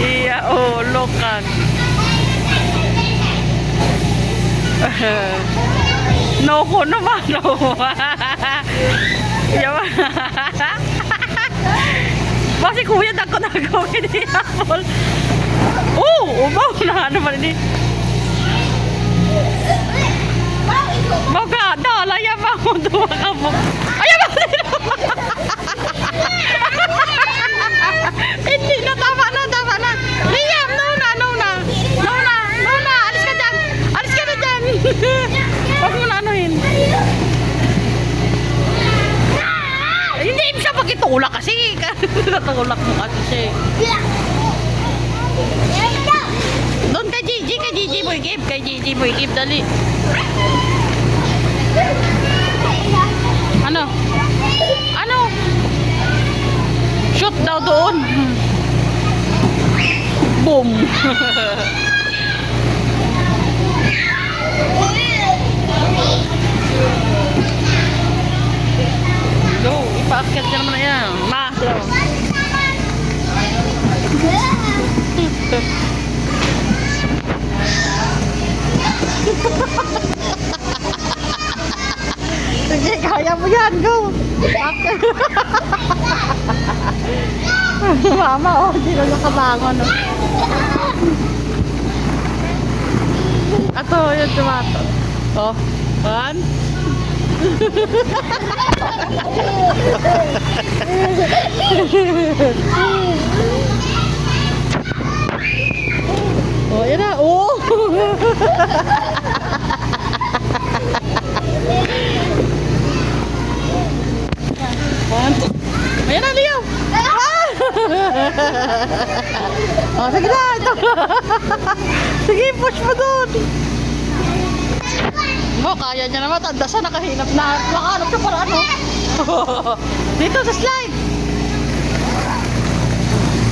Iya, oh, lokan. No ko naman, no. Yawa. Kasi kuya, dako-dako, hindi apol. Oh, ubaw na naman ini. Baga, dala, yawa mo, duwa ka mo. Ayaw mo, hindi na, tama na, tama na. Liam, no na, no na. No na, no na, alis ka dyan. Alis ka na dyan. Huwag mo na anuhin. Hindi siya magitulak kasi. Natulak mo kasi siya. Doon kay Gigi Boy Give. Kay Gigi Boy Give, dali. Ano? Ano? Shoot daw doon. Boom. Go, ipaakyat ka naman na yan. Daw. Sige, kaya mo yan. Go. Mama, oh, hindi na nakabangon. Oh. Ato, yung tomato. Oh, one. Oh, yun na. Oh! One, two. Ayan na, Leo! Oh, sige na, ito. Sige, push mo doon. Oh, kaya niya naman. Tanda siya, nakahinap na. Nakahanap siya para ano. Dito sa slide.